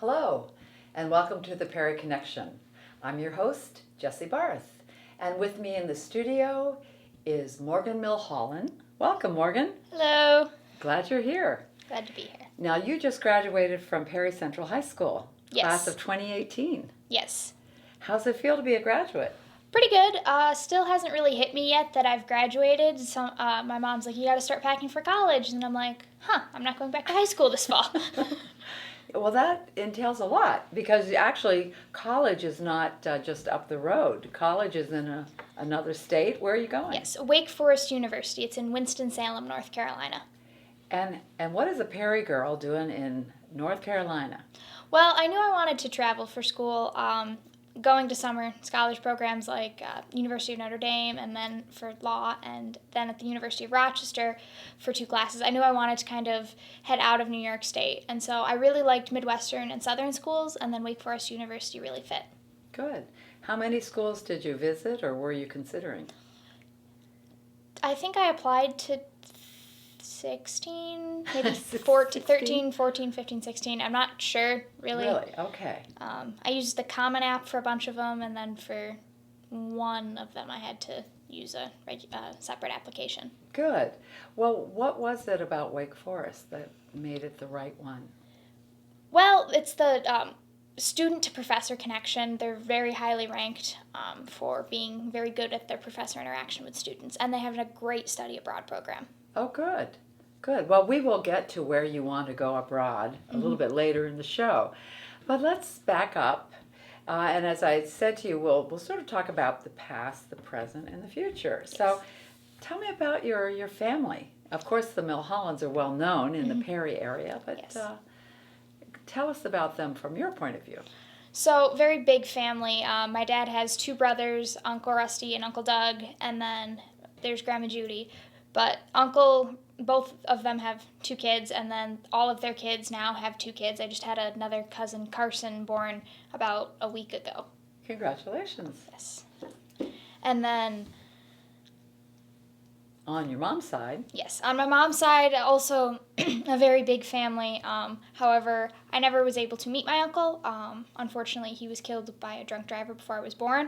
Hello, and welcome to the Perry Connection. I'm your host, Jessie Barth, and with me in the studio is Morgan Milhollen. Welcome, Morgan. Hello. Glad you're here. Glad to be here. Now, you just graduated from Perry Central High School, class of 2018. Yes. How's it feel to be a graduate? Pretty good. Still hasn't really hit me yet that I've graduated. So, my mom's like, you got to start packing for college. And I'm like, I'm not going back to high school this fall. Well, that entails a lot because actually college is not just up the road. College is in another state. Where are you going? Yes, Wake Forest University. It's in Winston-Salem, North Carolina. And what is a Perry girl doing in North Carolina? Well, I knew I wanted to travel for school, going to summer scholars programs like University of Notre Dame and then for law and then at the University of Rochester for 2 classes. I knew I wanted to kind of head out of New York State. And so I really liked Midwestern and Southern schools, and then Wake Forest University really fit. Good. How many schools did you visit or were you considering? I think I applied to 16, maybe 14, 13, 14, 15, 16. I'm not sure, really. Really? Okay. I used the Common App for a bunch of them, and then for one of them I had to use a separate application. Good. Well, what was it about Wake Forest that made it the right one? Well, it's the student-to-professor connection. They're very highly ranked for being very good at their professor interaction with students, and they have a great study abroad program. Oh, good. Good. Well, we will get to where you want to go abroad a little bit later in the show. But let's back up. And as I said to you, we'll sort of talk about the past, the present, and the future. Yes. So tell me about your family. Of course, the Milhollens are well known in the Perry area, but yes. Tell us about them from your point of view. So, very big family. My dad has 2 brothers, Uncle Rusty and Uncle Doug, and then there's Grandma Judy. But both of them have 2 kids, and then all of their kids now have 2 kids. I just had another cousin, Carson, born about a week ago. Congratulations. Yes. And then... On your mom's side? Yes. On my mom's side, also a very big family. However, I never was able to meet my uncle. Unfortunately, he was killed by a drunk driver before I was born.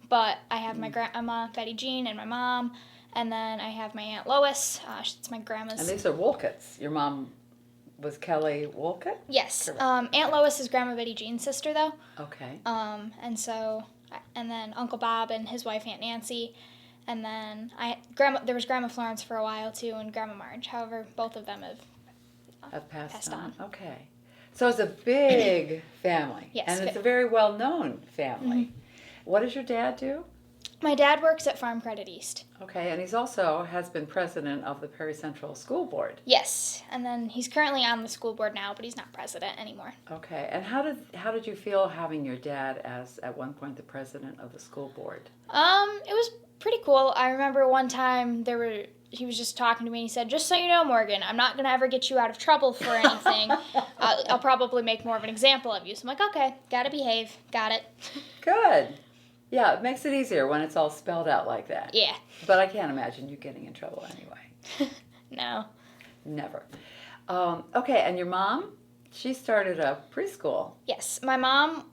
But I have my grandma, Betty Jean, and my mom. And then I have my Aunt Lois. It's my grandma's. And these are Wolcotts. Your mom was Kelly Wolcott? Yes. Aunt Lois is Grandma Betty Jean's sister, though. Okay. And then Uncle Bob and his wife Aunt Nancy, and then there was Grandma Florence for a while too, and Grandma Marge. However, both of them have passed on. Okay. So it's a big family. Yes. And it's a very well-known family. Mm-hmm. What does your dad do? My dad works at Farm Credit East. Okay, and he's also has been president of the Perry Central School Board. Yes, and then he's currently on the school board now, but he's not president anymore. Okay, and how did you feel having your dad as at one point the president of the school board? It was pretty cool. I remember one time he was just talking to me and he said, "Just so you know, Morgan, I'm not going to ever get you out of trouble for anything. I'll probably make more of an example of you." So I'm like, okay, gotta behave, got it. Good. Yeah, it makes it easier when it's all spelled out like that. Yeah. But I can't imagine you getting in trouble anyway. No. Never. Okay, and your mom? She started a preschool. Yes, my mom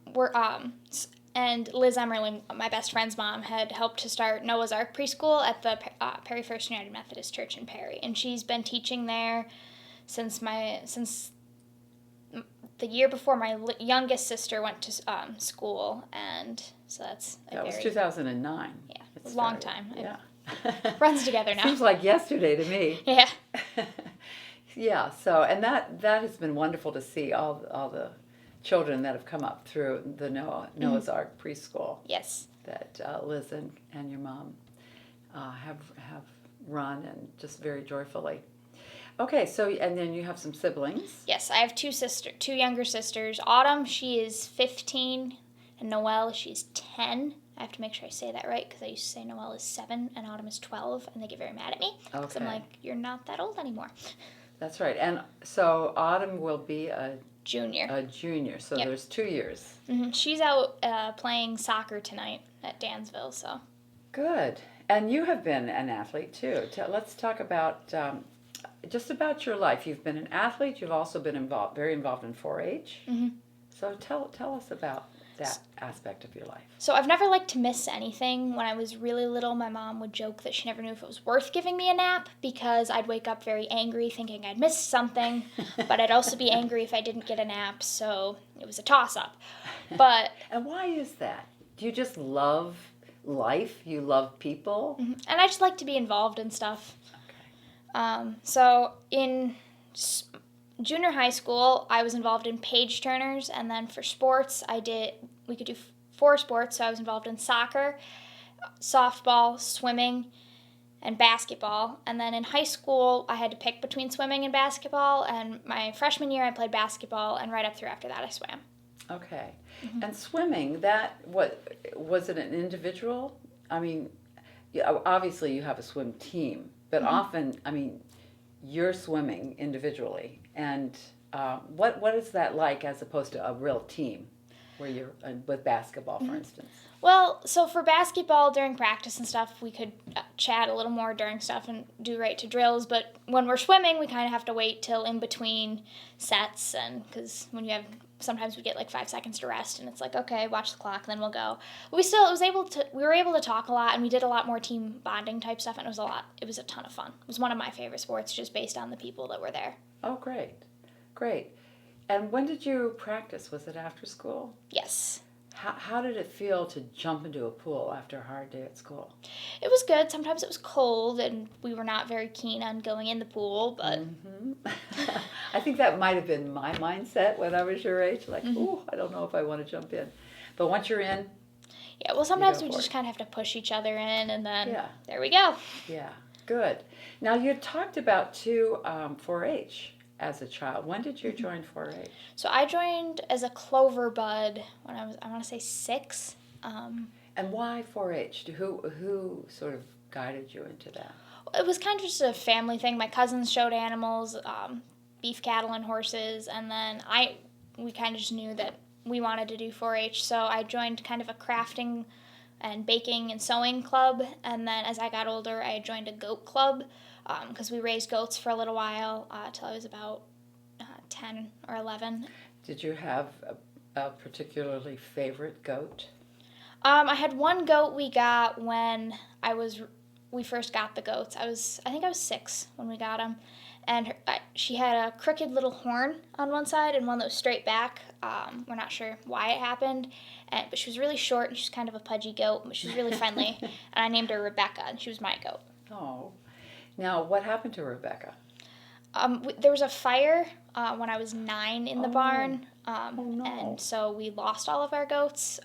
and Liz Emmerling, my best friend's mom, had helped to start Noah's Ark preschool at the Perry First United Methodist Church in Perry, and she's been teaching there since the year before my youngest sister went to school, and so that was 2009. Yeah, a long time. Yeah, runs together now. Seems like yesterday to me. Yeah. Yeah. So, and that has been wonderful to see all the children that have come up through the Noah's Ark preschool. Yes. That Liz and your mom have run, and just very joyfully. Okay, so, and then you have some siblings. Yes, I have 2 younger sisters. Autumn, she is 15, and Noelle, she's 10. I have to make sure I say that right, because I used to say Noelle is 7, and Autumn is 12, and they get very mad at me. Okay. Because I'm like, you're not that old anymore. That's right, and so Autumn will be a junior. So yep. There's 2 years. Mm-hmm. She's out playing soccer tonight at Dansville, so. Good. And you have been an athlete, too. Let's talk about... just about your life. You've been an athlete. You've also been very involved in 4-H. Mm-hmm. So tell us about that aspect of your life. So I've never liked to miss anything. When I was really little, my mom would joke that she never knew if it was worth giving me a nap because I'd wake up very angry thinking I'd missed something, but I'd also be angry if I didn't get a nap, so it was a toss-up. But And why is that? Do you just love life? You love people? and I just like to be involved in stuff. Okay. So in junior high school, I was involved in page turners, and then for sports, we could do 4 sports, so I was involved in soccer, softball, swimming, and basketball. And then in high school, I had to pick between swimming and basketball, and my freshman year, I played basketball, and right up through after that, I swam. Okay. And swimming, what was it an individual? I mean, obviously you have a swim team, but often, I mean, you're swimming individually. And what is that like as opposed to a real team where you're with basketball, for instance? Well, so for basketball, during practice and stuff, we could chat a little more during stuff and do right to drills. But when we're swimming, we kind of have to wait till in between sets, and because sometimes we get like 5 seconds to rest, and it's like, okay, watch the clock, and then we'll go. But we were able to talk a lot, and we did a lot more team bonding type stuff, and it was a ton of fun. It was one of my favorite sports, just based on the people that were there. Oh, great. And when did you practice? Was it after school? Yes. How did it feel to jump into a pool after a hard day at school? It was good. Sometimes it was cold, and we were not very keen on going in the pool, but... I think that might have been my mindset when I was your age. Like, ooh, I don't know if I want to jump in. But once you're in... Yeah, well, sometimes we just kind of have to push each other in, and then there we go. Yeah, good. Now, you talked about 4-H as a child. When did you join 4-H? So I joined as a clover bud when I want to say 6. And why 4-H? Who sort of guided you into that? It was kind of just a family thing. My cousins showed animals, beef cattle and horses, and then we kind of just knew that we wanted to do 4-H, so I joined kind of a crafting and baking and sewing club, and then as I got older, I joined a goat club, because we raised goats for a little while, till I was about 10 or 11. Did you have a particularly favorite goat? I had one goat we got when we first got the goats. I think I was 6 when we got them, and she had a crooked little horn on one side and one that was straight back. We're not sure why it happened, but she was really short, and she was kind of a pudgy goat, but she was really friendly, and I named her Rebecca, and she was my goat. Oh. Now, what happened to Rebecca? There was a fire when I was 9 in the barn, no. and so we lost all of our goats.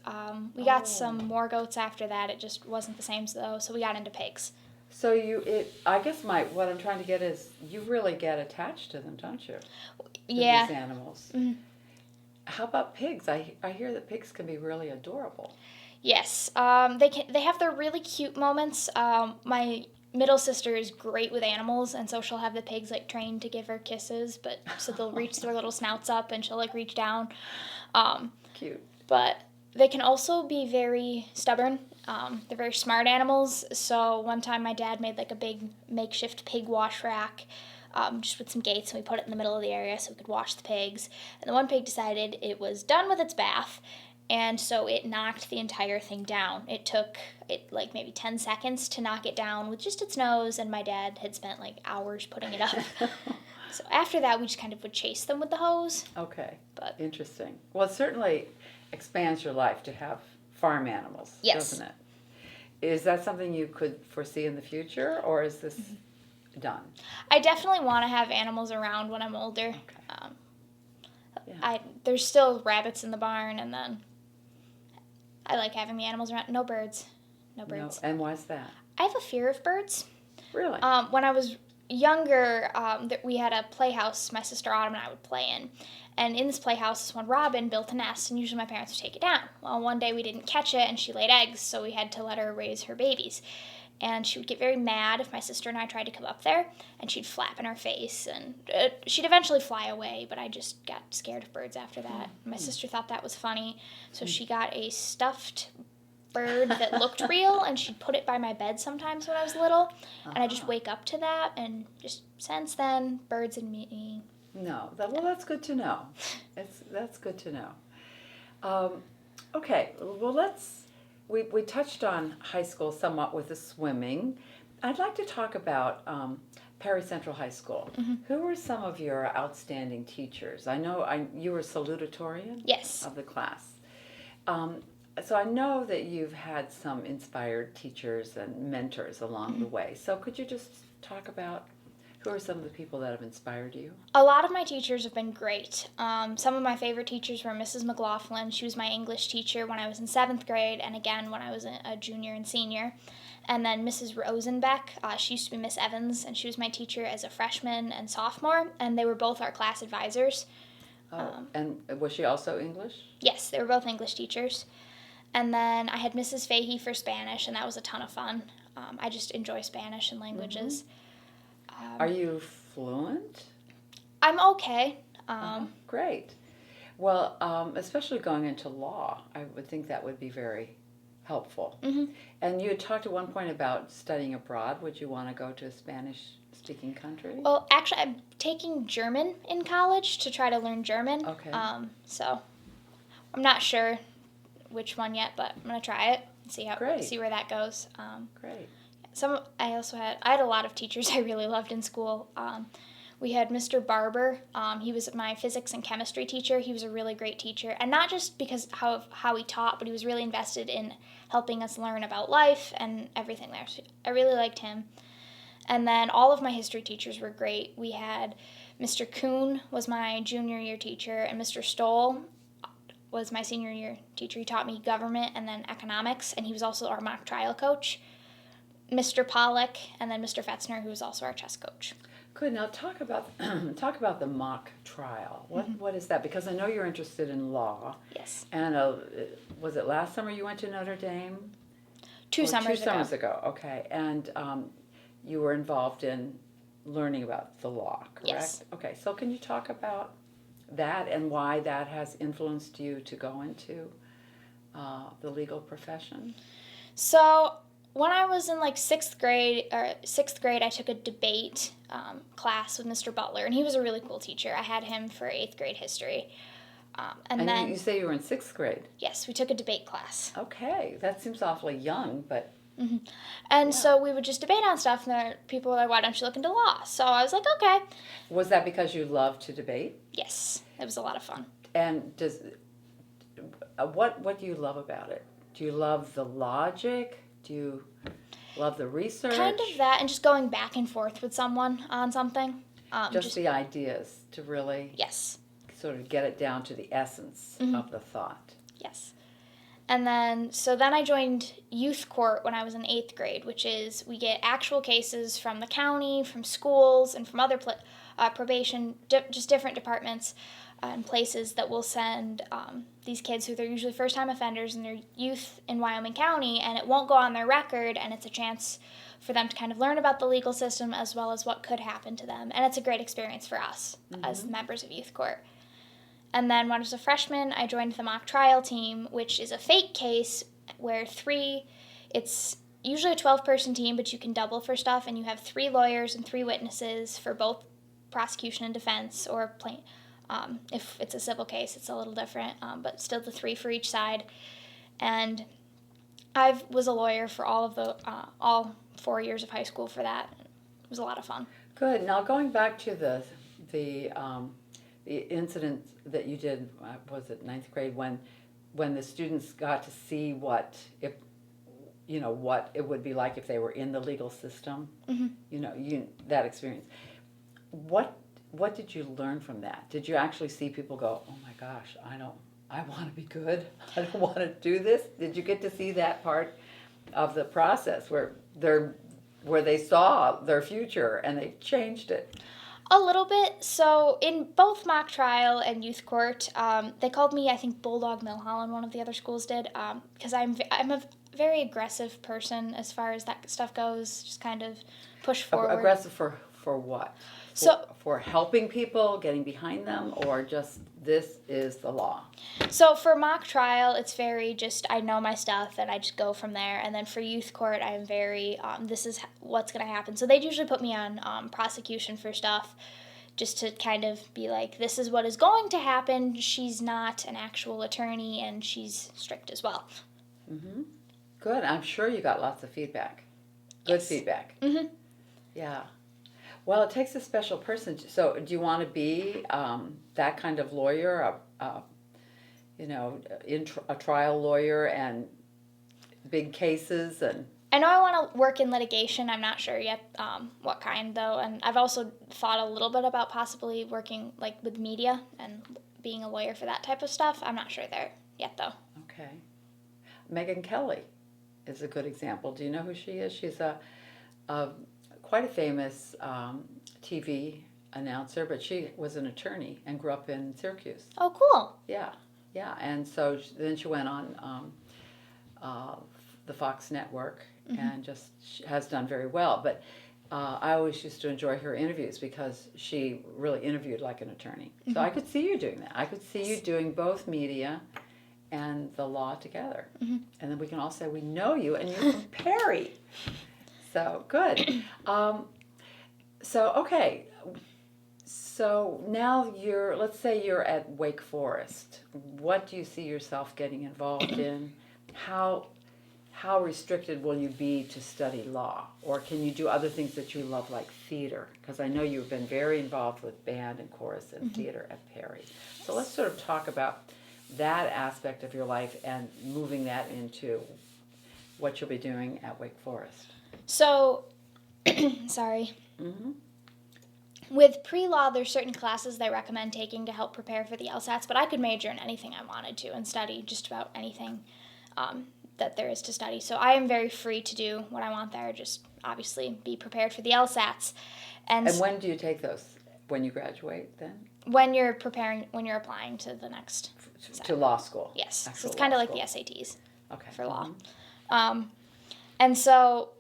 We got some more goats after that. It just wasn't the same, though, so we got into pigs. So I guess what I'm trying to get is you really get attached to them, don't you? Yeah. These animals. How about pigs? I hear that pigs can be really adorable. Yes. They have their really cute moments. My middle sister is great with animals, and so she'll have the pigs like trained to give her kisses, but so they'll reach their little snouts up and she'll like reach down. Cute. But they can also be very stubborn. They're very smart animals. So one time my dad made like a big makeshift pig wash rack, just with some gates, and we put it in the middle of the area so we could wash the pigs. And the one pig decided it was done with its bath, and so it knocked the entire thing down. It took like maybe 10 seconds to knock it down with just its nose, and my dad had spent like hours putting it up. So after that, we just kind of would chase them with the hose. Okay. But interesting. Well, it certainly expands your life to have farm animals, doesn't it? Is that something you could foresee in the future, or is this done? I definitely want to have animals around when I'm older. Okay. There's still rabbits in the barn, and then I like having the animals around. No birds. No birds. No. And why's that? I have a fear of birds. Really? When I was younger, we had a playhouse my sister Autumn and I would play in. And in this playhouse, this one robin built a nest, and usually my parents would take it down. Well, one day we didn't catch it, and she laid eggs, so we had to let her raise her babies. And she would get very mad if my sister and I tried to come up there, and she'd flap in our face, and she'd eventually fly away, but I just got scared of birds after that. My sister thought that was funny, so she got a stuffed bird that looked real, and she'd put it by my bed sometimes when I was little, and I just wake up to that, and just since then, birds and me. No. Well, that's good to know. That's good to know. Okay, well, we touched on high school somewhat with the swimming. I'd like to talk about Perry Central High School. Who were some of your outstanding teachers? I know you were salutatorian Yes. of the class. So I know that you've had some inspired teachers and mentors along the way. So could you just talk about who are some of the people that have inspired you? A lot of my teachers have been great. Some of my favorite teachers were Mrs. McLaughlin. She was my English teacher when I was in 7th grade and again when I was a junior and senior. And then Mrs. Rosenbeck, she used to be Miss Evans, and she was my teacher as a freshman and sophomore, and they were both our class advisors. And was she also English? Yes, they were both English teachers. And then I had Mrs. Fahey for Spanish, and that was a ton of fun. I just enjoy Spanish and languages. Are you fluent? I'm okay. Great. Well, especially going into law, I would think that would be very helpful. And you had talked at one point about studying abroad. Would you want to go to a Spanish-speaking country? Well, actually, I'm taking German in college to try to learn German. Okay. So I'm not sure which one yet, but I'm gonna try it and see where that goes. Great. I had a lot of teachers I really loved in school. We had Mr. Barber. He was my physics and chemistry teacher. He was a really great teacher, and not just because how he taught, but he was really invested in helping us learn about life and everything there. So I really liked him. And then all of my history teachers were great. We had Mr. Kuhn was my junior year teacher, and Mr. Stoll was my senior year teacher. He taught me government and then economics, and he was also our mock trial coach. Mr. Pollock, and then Mr. Fetzner, who was also our chess coach. Good. Now talk about the mock trial. What is that? Because I know you're interested in law. Yes. And was it last summer you went to Notre Dame? Two summers ago. Okay. And you were involved in learning about the law, correct? Yes. Okay. So can you talk about that and why that has influenced you to go into the legal profession? So when I was in like sixth grade, I took a debate class with Mr. Butler, and he was a really cool teacher. I had him for 8th grade history. And then you say you were in 6th grade? Yes, we took a debate class. Okay, that seems awfully young, but... And so we would just debate on stuff, and people were like, why don't you look into law? So I was like, okay. Was that because you love to debate? Yes, it was a lot of fun. And what do you love about it? Do you love the logic? Do you love the research? Kind of that, and just going back and forth with someone on something. Just the ideas to really yes, sort of get it down to the essence of the thought. Yes. And then I joined youth court when I was in 8th grade, which is we get actual cases from the county, from schools, and from other probation, just different departments and places that will send these kids who they're usually first-time offenders in their youth in Wyoming County, and it won't go on their record, and it's a chance for them to kind of learn about the legal system as well as what could happen to them. And it's a great experience for us as members of youth court. And then when I was a freshman, I joined the mock trial team, which is a fake case where it's usually a 12-person team, but you can double for stuff, and you have 3 lawyers and 3 witnesses for both prosecution and defense, or if it's a civil case, it's a little different, but still the 3 for each side. And I was a lawyer for all 4 years of high school for that. It was a lot of fun. Good. Now going back to the incident that you did, was it 9th grade, when the students got to see what it would be like if they were in the legal system. That experience. What did you learn from that? Did you actually see people go, oh my gosh, I want to be good. I don't want to do this. Did you get to see that part of the process where they saw their future and they changed it? A little bit. So in both mock trial and youth court, they called me, I think, Bulldog Milhollen, one of the other schools did, because I'm a very aggressive person as far as that stuff goes, just kind of push forward. Aggressive for what? For helping people, getting behind them, or just this is the law? So for mock trial, it's very just I know my stuff and I just go from there. And then for youth court, I'm very this is what's going to happen. So they'd usually put me on prosecution for stuff just to kind of be like, this is what is going to happen. She's not an actual attorney, and she's strict as well. Mm-hmm. Good. I'm sure you got lots of feedback. Good Yes. feedback. Mm-hmm. Yeah. Well, it takes a special person. So, do you want to be that kind of lawyer, a trial lawyer and big cases and? I know I want to work in litigation. I'm not sure yet what kind, though. And I've also thought a little bit about possibly working like with media and being a lawyer for that type of stuff. I'm not sure there yet, though. Okay. Megyn Kelly is a good example. Do you know who she is? She's quite a famous TV announcer, but she was an attorney and grew up in Syracuse. Oh, cool. Yeah. And so then she went on the Fox network and just has done very well. But I always used to enjoy her interviews because she really interviewed like an attorney. So I could see you doing that. I could see you doing both media and the law together. And then we can all say we know you and you're from Perry. So good. Okay. So now let's say you're at Wake Forest. What do you see yourself getting involved in? How restricted will you be to study law? Or can you do other things that you love like theater? Because I know you've been very involved with band and chorus and theater at Perry. So let's sort of talk about that aspect of your life and moving that into what you'll be doing at Wake Forest. So, sorry. With pre-law, there's certain classes they recommend taking to help prepare for the LSATs, but I could major in anything I wanted to and study just about anything that there is to study. So I am very free to do what I want there, just obviously be prepared for the LSATs. And when do you take those? When you graduate, then? When you're applying to the next to law school. Yes. Actual So it's kind of law like school. the SATs Okay. for law. And so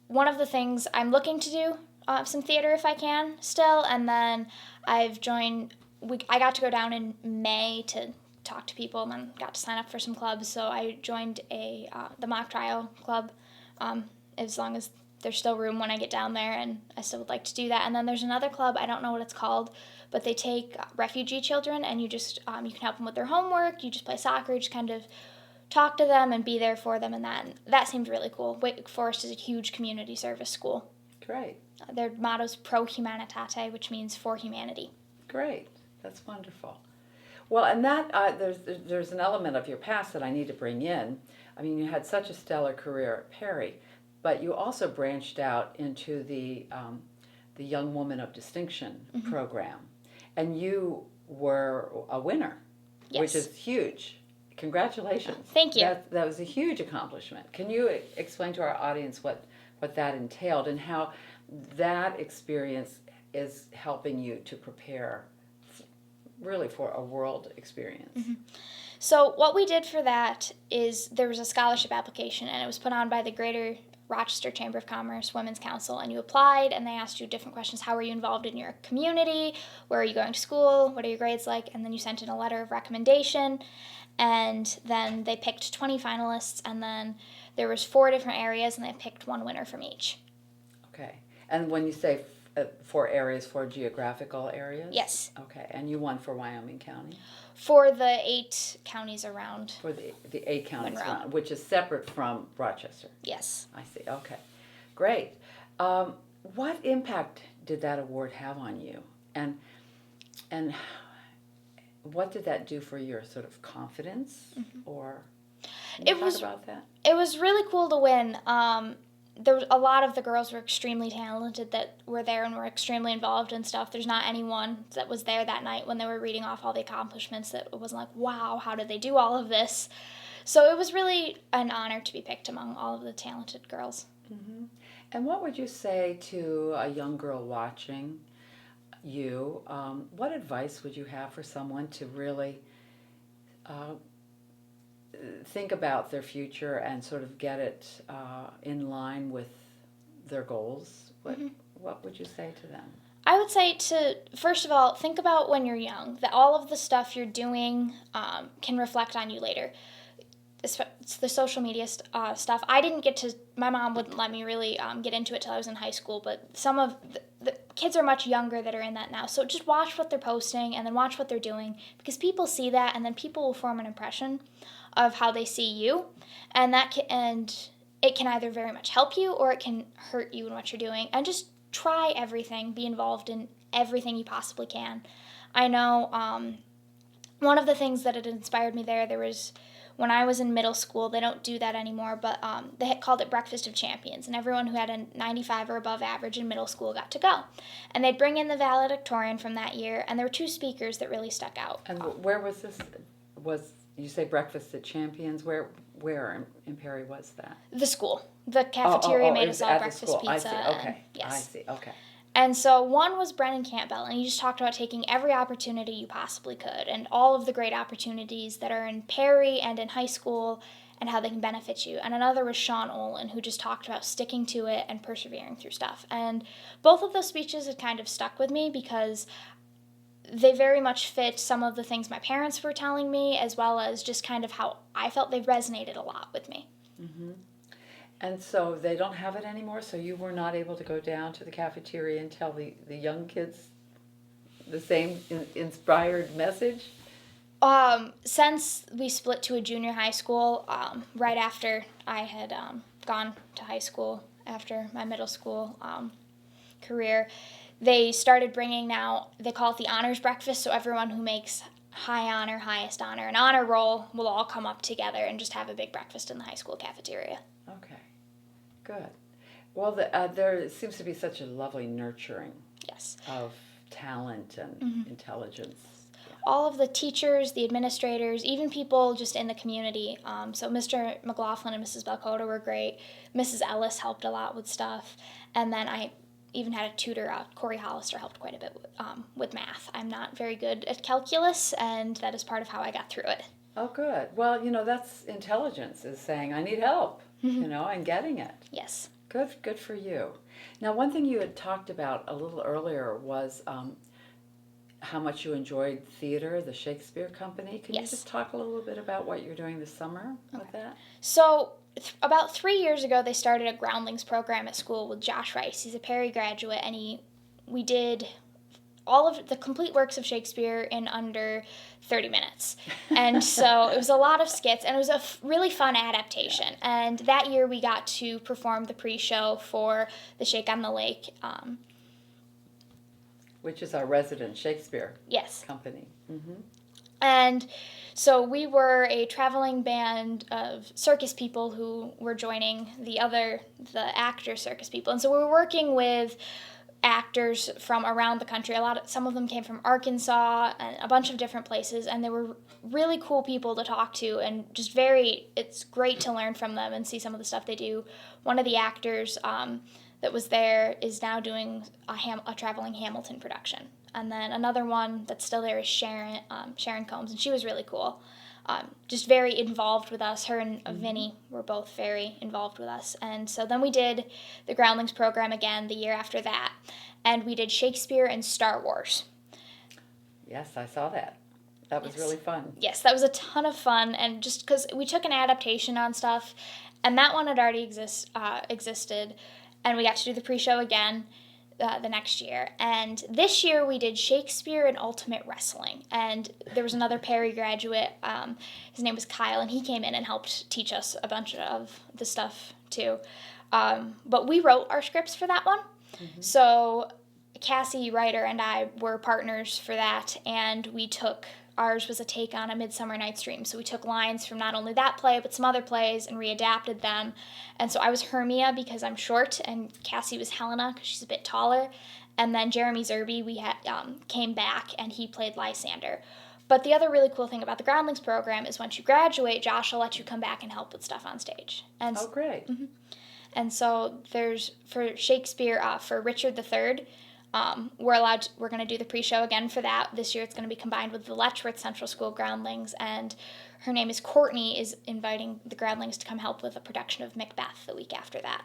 one of the things I'm looking to do, some theater if I can still, and then I've joined, I got to go down in May to talk to people and then got to sign up for some clubs. So I joined the mock trial club as long as there's still room when I get down there, and I still would like to do that. And then there's another club, I don't know what it's called, but they take refugee children and you just you can help them with their homework, you just play soccer, you just kind of talk to them and be there for them, and that seemed really cool. Wake Forest is a huge community service school. Great. Their motto's Pro Humanitate, which means for humanity. Great. That's wonderful. Well, and that there's an element of your past that I need to bring in. I mean, you had such a stellar career at Perry, but you also branched out into the Young Woman of Distinction program, and you were a winner, which is huge. Congratulations. Thank you. That was a huge accomplishment. Can you explain to our audience what that entailed and how that experience is helping you to prepare really for a world experience? So what we did for that is there was a scholarship application, and it was put on by the Greater Rochester Chamber of Commerce Women's Council, and you applied and they asked you different questions. How were you involved in your community? Where are you going to school? What are your grades like? And then you sent in a letter of recommendation, and then they picked 20 finalists, and then there was 4 different areas, and they picked one winner from each. Okay. And when you say 4 areas, 4 geographical areas? Yes. Okay. And you won for Wyoming County? For the 8 counties around. For the 8 counties Monroe. around, which is separate from Rochester. Yes. I see. Okay. Great. What impact did that award have on you? And what did that do for your sort of confidence? Or can you talk about that? It was really cool to win. There was a lot of the girls were extremely talented that were there and were extremely involved in stuff. There's not anyone that was there that night when they were reading off all the accomplishments that it wasn't like, wow, how did they do all of this? So it was really an honor to be picked among all of the talented girls. And what would you say to a young girl watching you? What advice would you have for someone to really think about their future and sort of get it in line with their goals? What would you say to them? I would say to, first of all, think about when you're young, that all of the stuff you're doing can reflect on you later. It's the social media stuff. I didn't get to, my mom wouldn't let me really get into it till I was in high school, but some of kids are much younger that are in that now. So just watch what they're posting and then watch what they're doing, because people see that, and then people will form an impression of how they see you, and it can either very much help you or it can hurt you in what you're doing. And just try everything, be involved in everything you possibly can. I know one of the things that had inspired me there was when I was in middle school. They don't do that anymore, but they had called it Breakfast of Champions, and everyone who had a 95 or above average in middle school got to go. And they'd bring in the valedictorian from that year, and there were 2 speakers that really stuck out. And where was this? You say Breakfast at Champions? Where in Perry was that? The school. The cafeteria made us all breakfast pizza. I see. Okay. Yes. I see. Okay. And so one was Brennan Campbell, and he just talked about taking every opportunity you possibly could, and all of the great opportunities that are in Perry and in high school, and how they can benefit you. And another was Sean Olin, who just talked about sticking to it and persevering through stuff. And both of those speeches had kind of stuck with me because they very much fit some of the things my parents were telling me, as well as just kind of how I felt they resonated a lot with me. Mm-hmm. And so they don't have it anymore, so you were not able to go down to the cafeteria and tell the young kids the same inspired message? Since we split to a junior high school, right after I had gone to high school, after my middle school career, they started bringing now, they call it the honors breakfast, so everyone who makes high honor, highest honor, and honor roll will all come up together and just have a big breakfast in the high school cafeteria. Okay, good. Well, there seems to be such a lovely nurturing Yes. of talent and intelligence. Yeah. All of the teachers, the administrators, even people just in the community. So Mr. McLaughlin and Mrs. Belcoda were great. Mrs. Ellis helped a lot with stuff. And then I even had a tutor, Corey Hollister, helped quite a bit with math. I'm not very good at calculus, and that is part of how I got through it. Oh, good. Well, that's intelligence, is saying, I need help, and getting it. Yes. Good for you. Now, one thing you had talked about a little earlier was how much you enjoyed theater, the Shakespeare Company. Can you just talk a little bit about what you're doing this summer with that? So about 3 years ago, they started a Groundlings program at school with Josh Rice. He's a Perry graduate, and we did all of the complete works of Shakespeare in under 30 minutes. And so it was a lot of skits, and it was a really fun adaptation. And that year we got to perform the pre-show for the Shake on the Lake. Which is our resident Shakespeare Company. Mm-hmm. And so we were a traveling band of circus people who were joining the actor circus people. And so we were working with actors from around the country. Some of them came from Arkansas and a bunch of different places, and they were really cool people to talk to, and just it's great to learn from them and see some of the stuff they do. One of the actors that was there is now doing a traveling Hamilton production. And then another one that's still there is Sharon Combs, and she was really cool. Just very involved with us. Her and Vinny were both very involved with us. And so then we did the Groundlings program again the year after that, and we did Shakespeare and Star Wars. Yes, I saw that. That was really fun. Yes, that was a ton of fun, and just because we took an adaptation on stuff, and that one had already existed, and we got to do the pre-show again the next year. And this year we did Shakespeare and Ultimate Wrestling, and there was another Perry graduate, his name was Kyle, and he came in and helped teach us a bunch of the stuff too. But we wrote our scripts for that one. Mm-hmm. So Cassie Ryder and I were partners for that, and ours was a take on A Midsummer Night's Dream. So we took lines from not only that play, but some other plays, and readapted them. And so I was Hermia because I'm short, and Cassie was Helena because she's a bit taller. And then Jeremy Zerby, came back, and he played Lysander. But the other really cool thing about the Groundlings program is once you graduate, Josh will let you come back and help with stuff on stage. And great. Mm-hmm. And so for Shakespeare, for Richard III, we're going to do the pre-show again for that. This year it's going to be combined with the Letchworth Central School Groundlings, and her name is Courtney, is inviting the Groundlings to come help with a production of Macbeth the week after that.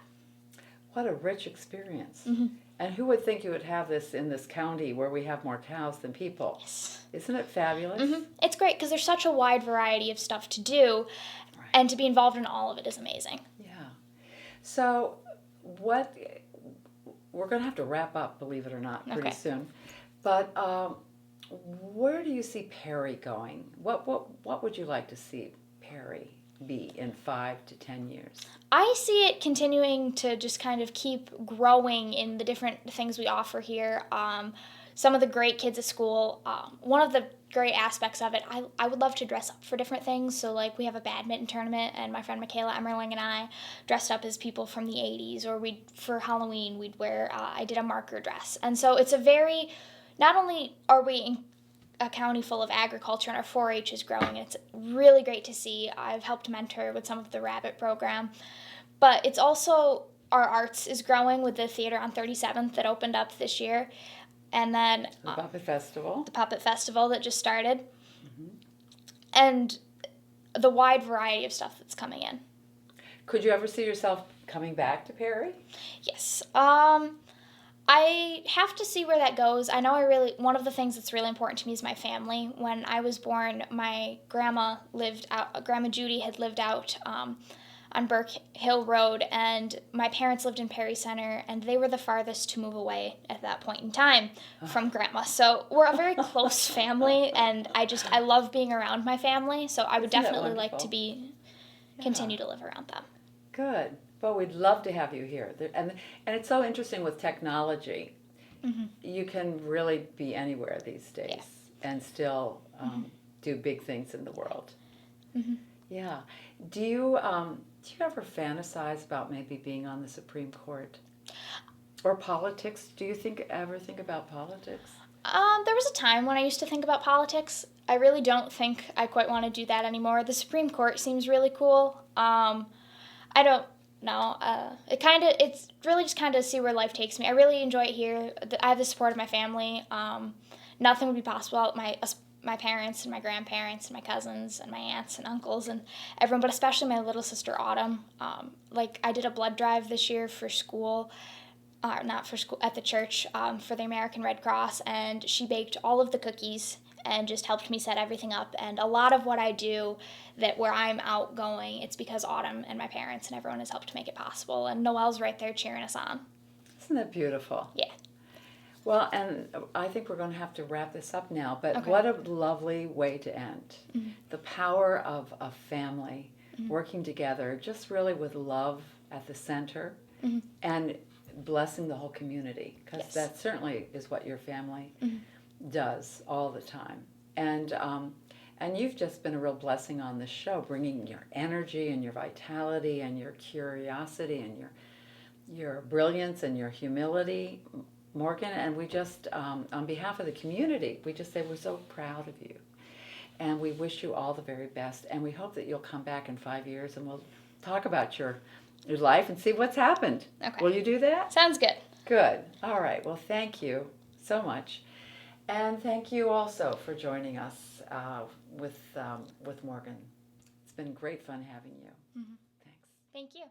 What a rich experience. Mm-hmm. And who would think you would have this in this county where we have more cows than people? Yes. Isn't it fabulous? Mm-hmm. It's great because there's such a wide variety of stuff to do, and to be involved in all of it is amazing. Yeah. So we're going to have to wrap up, believe it or not, pretty Okay. soon. But where do you see Perry going? What would you like to see Perry be in 5 to 10 years? I see it continuing to just kind of keep growing in the different things we offer here. Some of the great kids at school, one of the great aspects of it, I would love to dress up for different things. So, like, we have a badminton tournament, and my friend Michaela Emmerling and I dressed up as people from the 80s, or for Halloween, we'd wear, I did a marker dress. And so it's a very, not only are we in a county full of agriculture and our 4-H is growing, it's really great to see. I've helped mentor with some of the rabbit program, but it's also our arts is growing with the theater on 37th that opened up this year, and then The Puppet Festival. the puppet festival that just started, and the wide variety of stuff that's coming in. Could you ever see yourself coming back to Perry? Yes. I have to see where that goes. I know one of the things that's really important to me is my family. When I was born, my Grandma Judy had lived out on Burke Hill Road, and my parents lived in Perry Center, and they were the farthest to move away at that point in time from Grandma. So we're a very close family, and I love being around my family, so I would Isn't that definitely like to wonderful? continue to live around them. Good. Well, we'd love to have you here. And it's so interesting with technology. You can really be anywhere these days and still do big things in the world. Yeah. Do you ever fantasize about maybe being on the Supreme Court? Or politics? Do you ever think about politics? There was a time when I used to think about politics. I really don't think I quite want to do that anymore. The Supreme Court seems really cool. I don't know. It's really just kind of see where life takes me. I really enjoy it here. I have the support of my family. Nothing would be possible without my parents and my grandparents and my cousins and my aunts and uncles and everyone, but especially my little sister Autumn. I did a blood drive this year for school. Not for school, at the church, for the American Red Cross, and she baked all of the cookies and just helped me set everything up. And a lot of what I do, where I'm outgoing, it's because Autumn and my parents and everyone has helped make it possible. And Noelle's right there cheering us on. Isn't that beautiful? Yeah. Well, and I think we're going to have to wrap this up now, but Okay. what a lovely way to end. The power of a family working together, just really with love at the center, and blessing the whole community, because Yes. that certainly is what your family does all the time. And you've just been a real blessing on this show, bringing your energy and your vitality and your curiosity and your brilliance and your humility, Morgan. And we just, on behalf of the community, we just say we're so proud of you. And we wish you all the very best. And we hope that you'll come back in 5 years and we'll talk about your life and see what's happened. Okay. Will you do that? Sounds good. Good. All right. Well, thank you so much. And thank you also for joining us with Morgan. It's been great fun having you. Thanks. Thank you.